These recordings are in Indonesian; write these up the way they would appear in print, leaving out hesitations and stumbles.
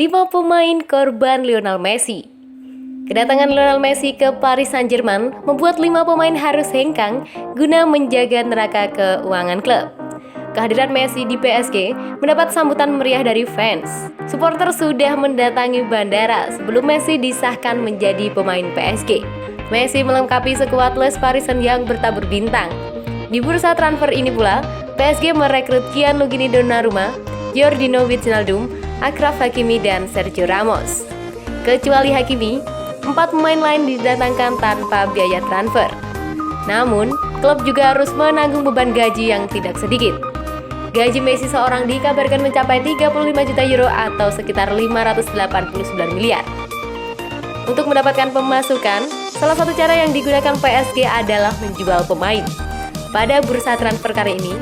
5 pemain korban Lionel Messi. Kedatangan Lionel Messi ke Paris Saint-Germain membuat 5 pemain harus hengkang guna menjaga neraca keuangan klub. Kehadiran Messi di PSG mendapat sambutan meriah dari fans. Supporter sudah mendatangi bandara sebelum Messi disahkan menjadi pemain PSG. Messi melengkapi skuad Les Parisiens yang bertabur bintang. Di bursa transfer ini pula, PSG merekrut Gianluigi Donnarumma, Georginio Wijnaldum, Achraf Hakimi, dan Sergio Ramos. Kecuali Hakimi, 4 pemain lain didatangkan tanpa biaya transfer. Namun, klub juga harus menanggung beban gaji yang tidak sedikit. Gaji Messi seorang dikabarkan mencapai 35 juta euro atau sekitar 589 miliar. Untuk mendapatkan pemasukan, salah satu cara yang digunakan PSG adalah menjual pemain. Pada bursa transfer kali ini,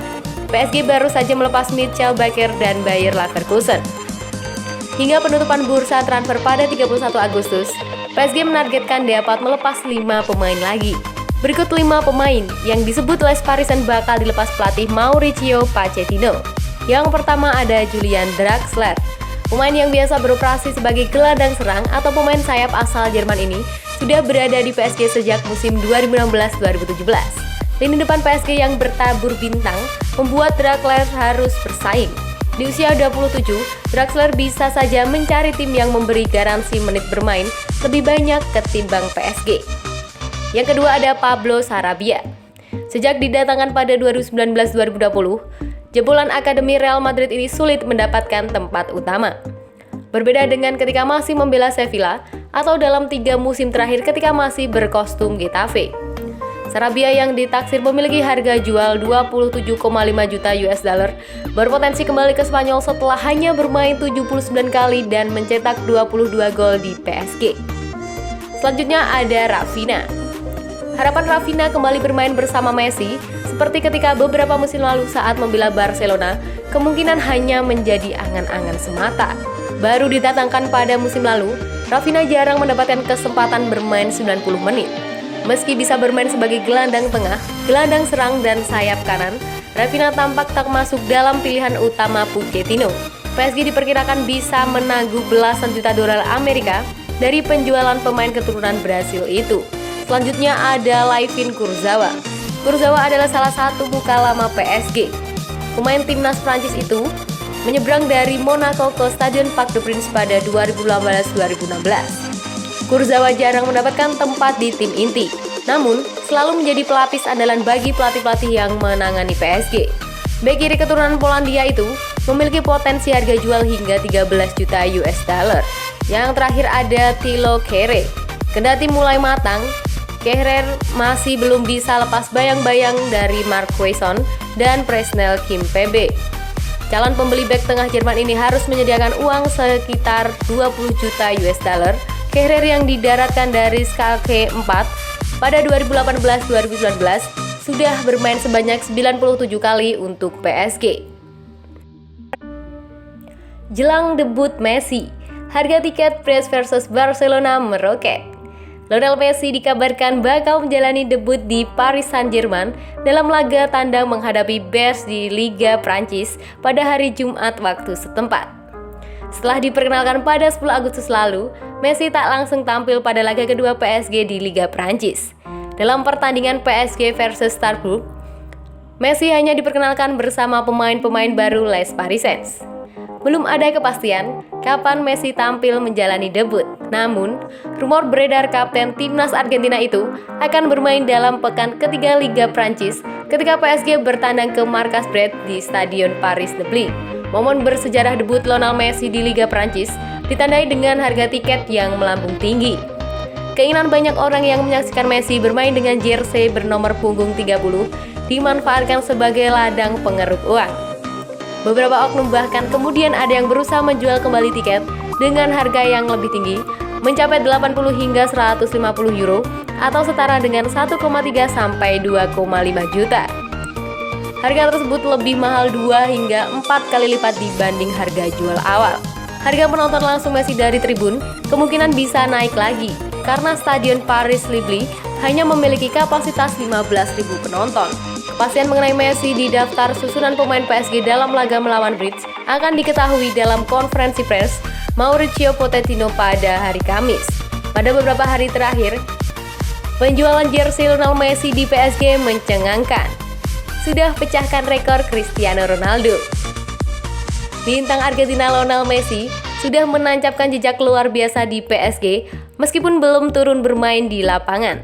PSG baru saja melepas Michael Bakker dan Bayer Leverkusen. Hingga penutupan bursa transfer pada 31 Agustus, PSG menargetkan dapat melepas 5 pemain lagi. Berikut 5 pemain yang disebut Les Parisiens bakal dilepas pelatih Mauricio Pochettino. Yang pertama ada Julian Draxler. Pemain yang biasa beroperasi sebagai gelandang serang atau pemain sayap asal Jerman ini sudah berada di PSG sejak musim 2016-2017. Lini depan PSG yang bertabur bintang membuat Draxler harus bersaing. Di usia 27, Draxler bisa saja mencari tim yang memberi garansi menit bermain lebih banyak ketimbang PSG. Yang kedua ada Pablo Sarabia. Sejak didatangkan pada 2019-2020, jebolan Akademi Real Madrid ini sulit mendapatkan tempat utama. Berbeda dengan ketika masih membela Sevilla atau dalam 3 musim terakhir ketika masih berkostum Getafe. Sarabia yang ditaksir memiliki harga jual 27,5 juta US dollar berpotensi kembali ke Spanyol setelah hanya bermain 79 kali dan mencetak 22 gol di PSG. Selanjutnya ada Rafinha. Harapan Rafinha kembali bermain bersama Messi seperti ketika beberapa musim lalu saat membela Barcelona kemungkinan hanya menjadi angan-angan semata. Baru didatangkan pada musim lalu, Rafinha jarang mendapatkan kesempatan bermain 90 menit. Meski bisa bermain sebagai gelandang tengah, gelandang serang, dan sayap kanan, Rafinha tampak tak masuk dalam pilihan utama Pochettino. PSG diperkirakan bisa menangguh belasan juta dolar Amerika dari penjualan pemain keturunan Brasil itu. Selanjutnya ada Layvin Kurzawa. Kurzawa adalah salah satu muka lama PSG. Pemain timnas Prancis itu menyeberang dari Monaco ke Stadion Parc des Princes pada 2015-2016. Kurzawa jarang mendapatkan tempat di tim inti, namun selalu menjadi pelapis andalan bagi pelatih-pelatih yang menangani PSG. Bek kiri keturunan Polandia itu memiliki potensi harga jual hingga 13 juta US dollar. Yang terakhir ada Thilo Kehrer. Kendati mulai matang, Kehrer masih belum bisa lepas bayang-bayang dari Marc Quaison dan Presnel Kimpembe. Calon pembeli bek tengah Jerman ini harus menyediakan uang sekitar 20 juta US dollar. Kehrer yang didaratkan dari Schalke 4 pada 2018-2019 sudah bermain sebanyak 97 kali untuk PSG. Jelang debut Messi, harga tiket Paris versus Barcelona meroket. Lionel Messi dikabarkan bakal menjalani debut di Paris Saint-Germain dalam laga tandang menghadapi Bears di Liga Prancis pada hari Jumat waktu setempat. Setelah diperkenalkan pada 10 Agustus lalu, Messi tak langsung tampil pada laga kedua PSG di Liga Prancis. Dalam pertandingan PSG versus Strasbourg, Messi hanya diperkenalkan bersama pemain-pemain baru Les Parisiens. Belum ada kepastian kapan Messi tampil menjalani debut. Namun, rumor beredar kapten timnas Argentina itu akan bermain dalam pekan ketiga Liga Prancis ketika PSG bertandang ke Markas Brest di Stadion Paris Le Bleu. Momen bersejarah debut Lionel Messi di Liga Prancis ditandai dengan harga tiket yang melambung tinggi. Keinginan banyak orang yang menyaksikan Messi bermain dengan jersey bernomor punggung 30 dimanfaatkan sebagai ladang pengeruk uang. Beberapa oknum bahkan kemudian ada yang berusaha menjual kembali tiket dengan harga yang lebih tinggi, mencapai 80 hingga 150 euro atau setara dengan 1,3 sampai 2,5 juta. Harga tersebut lebih mahal 2 hingga 4 kali lipat dibanding harga jual awal. Harga penonton langsung Messi dari tribun kemungkinan bisa naik lagi karena Stadion Paris Le Bleu hanya memiliki kapasitas 15.000 penonton. Kepastian mengenai Messi di daftar susunan pemain PSG dalam laga melawan Leeds akan diketahui dalam konferensi pers Mauricio Pochettino pada hari Kamis. Pada beberapa hari terakhir, penjualan jersey Lionel Messi di PSG mencengangkan. Sudah pecahkan rekor Cristiano Ronaldo. Bintang Argentina Lionel Messi sudah menancapkan jejak luar biasa di PSG meskipun belum turun bermain di lapangan.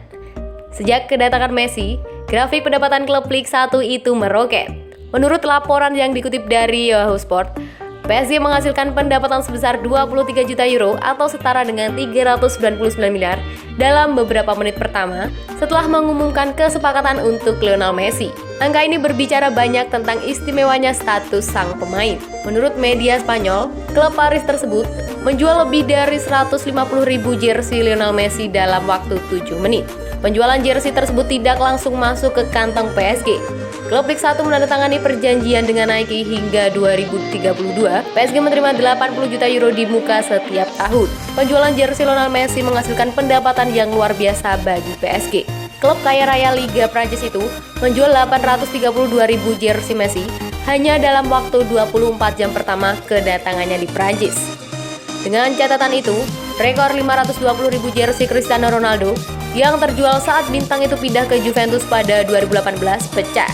Sejak kedatangan Messi, grafik pendapatan klub Liga 1 itu meroket. Menurut laporan yang dikutip dari Yahoo Sport, PSG menghasilkan pendapatan sebesar 23 juta euro atau setara dengan 399 miliar dalam beberapa menit pertama setelah mengumumkan kesepakatan untuk Lionel Messi. Angka ini berbicara banyak tentang istimewanya status sang pemain. Menurut media Spanyol, klub Paris tersebut menjual lebih dari 150.000 jersey Lionel Messi dalam waktu 7 menit. Penjualan jersey tersebut tidak langsung masuk ke kantong PSG. Klub Liga 1 menandatangani perjanjian dengan Nike hingga 2032. PSG menerima 80 juta euro di muka setiap tahun. Penjualan jersey Lionel Messi menghasilkan pendapatan yang luar biasa bagi PSG. Klub kaya raya Liga Prancis itu menjual 832.000 jersey Messi hanya dalam waktu 24 jam pertama kedatangannya di Prancis. Dengan catatan itu, rekor 520.000 jersey Cristiano Ronaldo yang terjual saat bintang itu pindah ke Juventus pada 2018 pecah.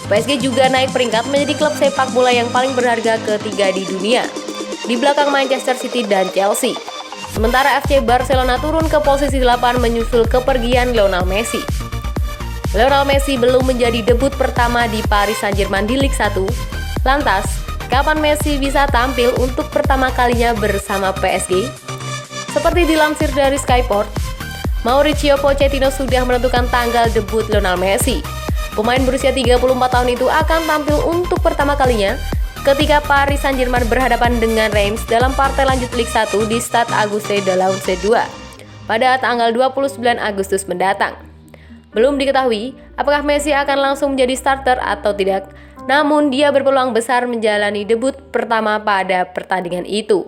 PSG juga naik peringkat menjadi klub sepak bola yang paling berharga ketiga di dunia, di belakang Manchester City dan Chelsea. Sementara FC Barcelona turun ke posisi 8 menyusul kepergian Lionel Messi. Lionel Messi belum menjadi debut pertama di Paris Saint-Germain di Liga 1. Lantas, kapan Messi bisa tampil untuk pertama kalinya bersama PSG? Seperti dilansir dari Sky Sport, Mauricio Pochettino sudah menentukan tanggal debut Lionel Messi. Pemain berusia 34 tahun itu akan tampil untuk pertama kalinya ketika Paris Saint-Germain berhadapan dengan Reims dalam partai lanjut Liga 1 di Stade Auguste Delausse 2 pada tanggal 29 Agustus mendatang. Belum diketahui apakah Messi akan langsung menjadi starter atau tidak, namun dia berpeluang besar menjalani debut pertama pada pertandingan itu.